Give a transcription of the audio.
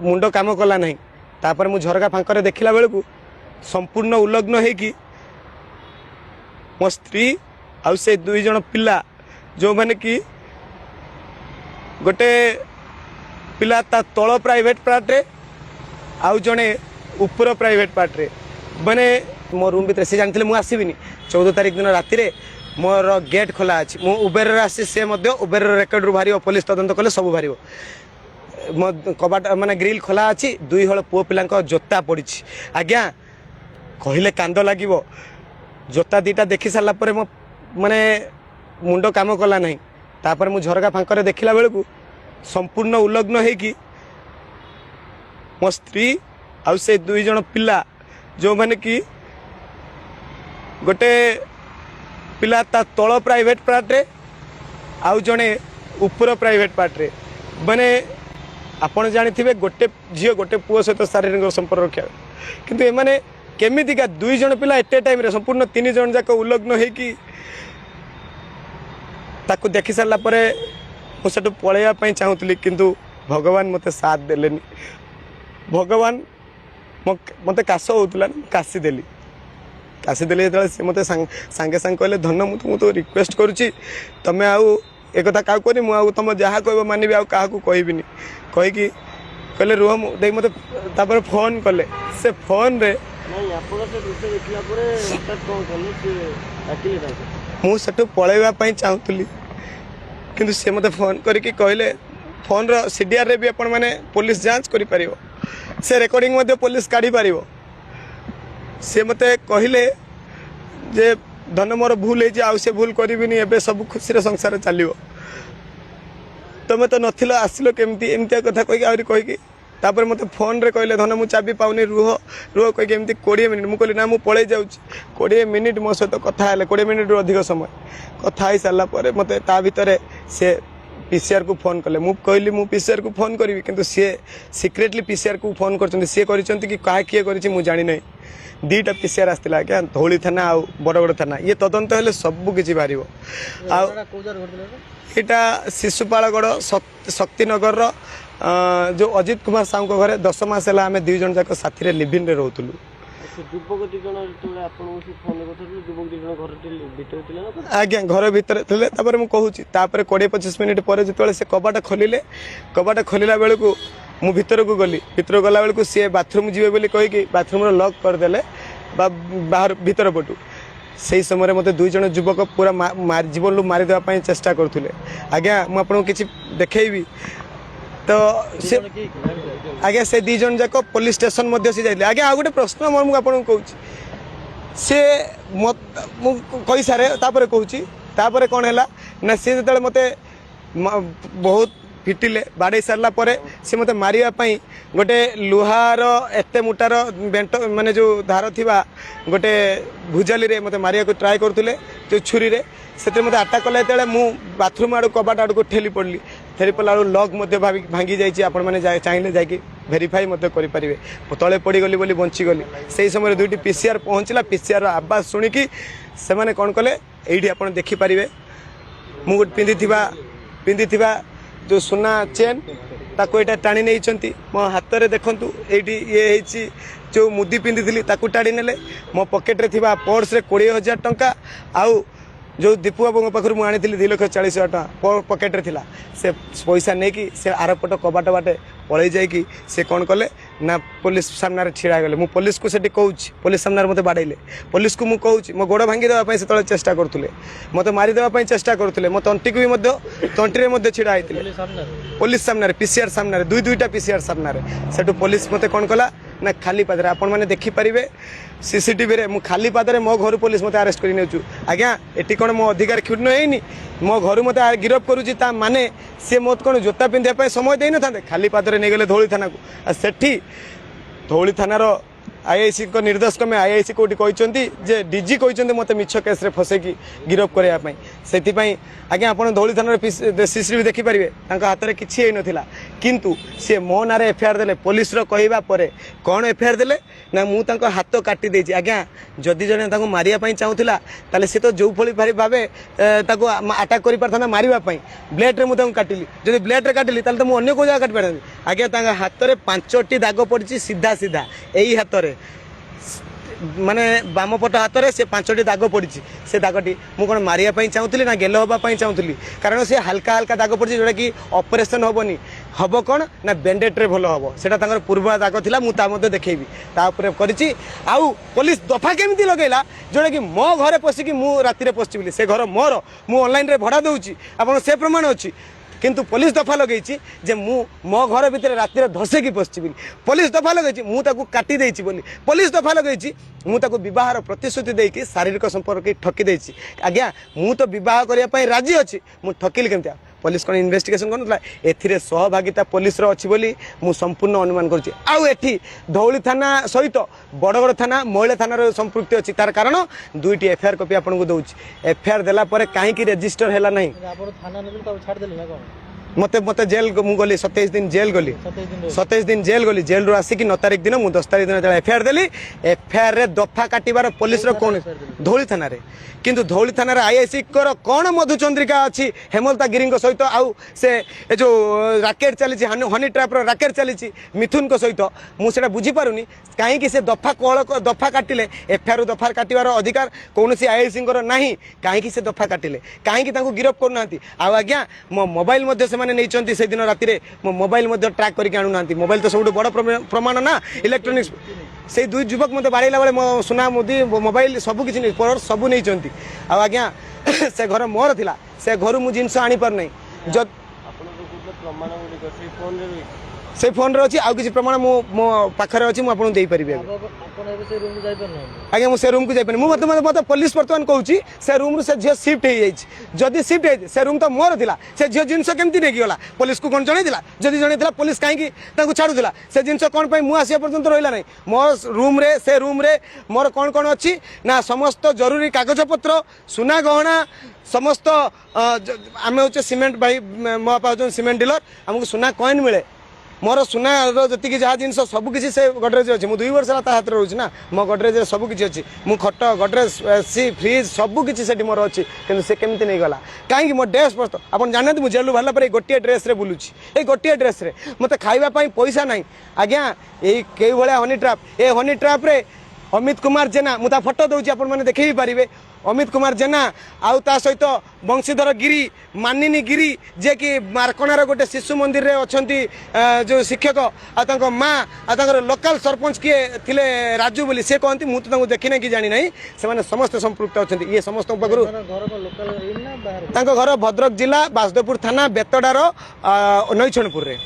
मुंड काम कला ना तापर मु झरका फांकर देखला बेलू संपूर्ण उल्लग्न होगी मो स्त्री आउ से दुई जन पिला जो माने कि गोटे पिला ता तल प्राइवेट पार्ट रे आउ जने ऊपर प्राइवेट पार्ट रे माने मो रूम भीतर से जानते मुझे आसबिनी 14 तारिख दिन राति रे मोर गेट खोला अच्छी मु उबेर आसी से उबेर रेकर्ड रू बाहर पुलिस तदंत कले सब बाहर मो कबाट माने ग्रिल खोला अच्छी दुई हल पुओ पिला जोता पड़ी आज्ञा कहले कांद लगे जोता दीटा देखी सारा पर मो माने मुंड काम कला ना तापर मु झरका फांकर देखला बेलू संपूर्ण उल्लग्न होगी मो स्त्री आउ से दुई जन पिला जो माने कि गोटे पिला ता तल प्राइवेट पार्ट रे आउ जने ऊपर प्राइवेट पार्ट रे माने आपण जानिथिबे गोटे झियो गोटे पुओ सहित शारीरिक संपर्क रखा किंतु ए माने केमितिका दुई जन पिला एटे टाइम रे संपूर्ण 3 जन जाक उल्लग्न होगी ताकू देखि सारा पर मुझे पलैया चाहूली किंतु भगवान मते साथ देलेनी भगवान मते काश होता काशीदेली जो सी मत सांगे सांगे कहले धन मुझे तो रिक्वेस्ट करुच्ची तुम्हें आउ एक क्या कहनी मुझे तुम जहाँ कह मानवी आउ क्या कहबिनी कहीकि कहले रुह मुझे मत फोन कले से फोन रे मुझे पलैया चाहूली किंतु सी मत फोन करके कहले फोन रो सीडीआर रे भी आपण माने पुलिस जांच करि परिबो से रेकॉर्डिंग मध्य पुलिस काढ़ी पारिबो से मते कहले जे धन मोर भूल है आउ से भूल करिबिनी एबे सब खुशी रे संसार चलिबो तमे तो नथिलो आसिलो केमती एमती कथा कहि आउरी कहि तापर मते फोन रे कहले धन मु चाबी पाउनी रुह रुह कहि एमती 20 मिनिट मु कहली ना मु पळे जाउची 20 मिनिट मो सहित कथा हेले 20 मिनिट रो अधिक समय कथा ही सारा पर मते ता भितरे से पीसीआर को फोन कले मु कहली मु पीसीआर को फोन करी किंतु सी सिक्रेटली पीसीआर को फोन कर सी कि क्या किए कर मु जानी नहीं दीटा पीसीआर आसला क्या धौली थाना आ बड़गड़ थाना ये तदंत हेले सब किसी बाहर यहाँ शिशुपालगढ़ शक्तिनगर जो अजित कुमार साहू घरे 10 मास है आम 2 जन जाक साथी लिभिन रोलु आज्ञा घर भितर थे मुझे 20-25 मिनिट पर जो से कबाट खोलिला बेलू मु भीतर को गली भीतर गला बेलू सी बाथरूम जी बोली कहीकि बाथरूम लॉक करदे बाहर भीतर पटू से समय मत 2 जन युवक पूरा जीवन मारिदेवाई चेष्टा करते आज्ञा मुझे किसी देखी तो से आज्ञा से 2 जन जाक पुलिस स्टेशन से जाइए आज्ञा आ गए प्रश्न मुझे कहूँ सी कही सारे कहूँ कौन है ना सी जो मत बहुत फिटिले बाड़े सारा पर सी मत मारियापाई गोटे लुहार एत मुटार बेंट माने जो धार थिबा गोटे भुजाली रे मत मारिया को ट्राए करथुले जो छुरी रे से मत अटैक कला तेले मु बाथरूम आड़ कबाट आड़ को ठेली पड़ला लॉक भांगी जाइए आपण मैंने चाहिए जाकि भेरीफाई करें तले पड़गली बोली बंचीगली से समय 2टी पीसीआर पहुँचला पीसीआर आवाज शुणिकी से मैंने कौन कले ये आप देखिपारे मुझे पिंधि जो सुना चेन ताको एटा टाणी नहीं मो हाथ में देखूँ ये जो मुदी पिंधि ताकू टाणी ने मो पकेट रे थिबा पर्स रे 20,000 टंका आउ जो दीपू बाबू पाखर मुझे 2,40,000 टका पकेट रे थिला से पैसा नहीं कि से आरपट कबाट बाटे पलि जाइए से कौन कले ना पुलिस सामने छिड़ा गले मु पुलिस को सेठी कहूँ पुलिस सामने मत बाड़े पुलिस को मुझे मो गोड़ भांगी देवाई से चेष्टा करते मत मारिदेवाई चेष्टा करते मो तंटी को भी तंटी छिड़ा होते पुलिस सामने पीसीआर सामने 2-2टा पीसीआर सामने से पुलिस मत कौन कला ना खाली पादरे आपण मैंने देखिपारे सीसीटीवी रे मु खाली पादरे मो घर पुलिस मत अरेस्ट कर नेचु आज्ञा एटी कौन मो अधिकार क्षुण्ण होनी मो घर मत गिरफ करुच्ची माने सी मत कौन जोता पिंधापी समय दे न था खाली पादरे नहीं गले धौली थाना को सेठी धौली थानार आईआईसी को निर्देश क्रमे आईआईसी कोटी कहते जे डीजी कहते मत मिछ केस रे फसेकी गिरफ करने से आज्ञा आप धौली थाना सीसीटीवी देखिपारे हाथ में किसी नाला किंतु सी मो ना एफआईआर देले पुलिस कहवा पर कौन एफआईआर देले ना मुझे हाथ काटी देछि आज्ञा जदि जने मारिया चाहूला ताले सी तो जो भली भावे अटैक कर पारता मारिया ब्लेड रे मुझे काटिली जब ब्लेड रे काटिली ताले तो मुझे को जगह काटि पारे आज्ञा हाथ में 5टी दाग पड़ी सीधा सीधा यही हाथ में माने बाम पट हाथ में से 5टी दाग पड़ी से दागटी मुझे कौन मारिया चाहूली ना गेल हाँपाई चाहूली कारण से हल्का हल्का दाग पड़ी जोटा कि ऑपरेशन हेनी हम कौन ना बेंडेड रे भल हम से पूर्व दाग था मुझे देखी करी आउ पुलिस दफा केमी लगेला जोटा कि मो घरे पशिकी मु राति पशि से घर मोर मु ऑनलाइन रे भड़ा दूची आप से प्रमाण अच्छी किंतु पुलिस दफा लगे जे मो घर भितर राति धसेकी पशि पुलिस दफा लगे मुझे काटी देछि बोली पुलिस दफा लगे मुझे बहार प्रतिश्रुति देकी शारीरिक संपर्क ठकी देछि आज्ञा मु तो बह करने राजी अच्छी मुझे ठकिली केमती पुलिस कौन इन्वेस्टिगेशन करना ए सहभागिता पुलिस अच्छी बोली मु संपूर्ण अनुमान करुँची आउ एठी धौली थाना सहित बड़गड़ थाना महिला थाना संपृक्ति अच्छी तार कारण 2टी एफआईआर कॉपी आपको दूसरी एफआईआर देला परे कहीं रजिस्टर है ना मत मत जेल मु गली 27 दिन जेल गली 27 दिन जेल गली जेल रू आसिक 9 तारिख दिन मु 10 तारिख दिन एफआईआर देली एफआईआर रे दफा काटिबार पुलिस रो कौन धौली थाना रे किंतु धौली थाना आईआईसी कौन मधुचंद्रिका अच्छी हेमलता गिरी सहित आउ से जो राकेट चली हनी ट्रैप राकेट चली मिथुन सहित मुझे बुझीपारुनी कहीं से दफा कल दफा काटिले एफआईआर दफा काटिबार अधिकार कौन आईआईसी ना कहीं से दफा काटिले कहीं गिरफ करना आज्ञा मो मोबाइल नहीं से दिन राति मो मोबाइल ट्रैक करके आणुना मोबाइल तो सब बड़ प्रमाण ना इलेक्ट्रोनिक्स से 2 युवक मत बाड़ेला बेले मो सुना मुदी मोबाइल सबकि पर्स सब नहीं आज्ञा से घर मोर थिला से घर मु जिनस आनी पार नहीं जब से फोन रे अच्छी आउ किसी प्रमाण मो पाखरे अच्छी मुझे दे पारि आज्ञा मुझे रूम को जापर मुझे मतलब पुलिस बर्तमान कहूँ से रूम से झील सिफ्ट हो जाए जदि सिफ्ट हो से रूम तो मोर था से झील जिनस केमती नहीं गला पुलिस को कौन जनईला जदि जनईला पुलिस कहीं छाड़ूला से जिनस कौन मुझे आसा पर्यंत रहा नहीं मो रूम रे से रूम रे मोर कौन कौन अच्छी ना समस्त जरूरी कागज पत्र सुना गहना समस्त आम हूँ सीमेंट भाई मो बापा सीमेंट डीलर आमको सुना कॉइन मिले मोर सुना जी जहाँ जिन सबकि से गडरेज अच्छी मुझे 2 वर्ष है हाथ में रोचे ना मो गडरेज सबकि अच्छी मु खट गडरेज सी फ्रिज सबकि से मोर अच्छी कि से केमती नहीं गला कहीं मो ड्रेस पस्त आप जानते मुझे जेल बाहर पर गोटे ड्रेस बुलूची ये गोटे ड्रेस मत खावाई पैसा ना आज्ञा ये कई भाया हनी ट्राप ए हनी ट्राप रे अमित कुमार जेना मुझे फोटो दूसरी आपने देखे पारे अमित कुमार जेना आउ ता सहित बंशीधर गिरी मानिनी गिरी जे कि मारकणार गोटे शिशु मंदिर रे अछंती जो शिक्षक आ माँ आ लोकल सरपंच किए थिले राजू बोली से कहती मुझे तो देखी ना कि जानी ना से समस्त संपृक्त अच्छा ये समस्त घर भद्रक जिला बासुदेवपुर थाना बेतडार नईछणपुर रे।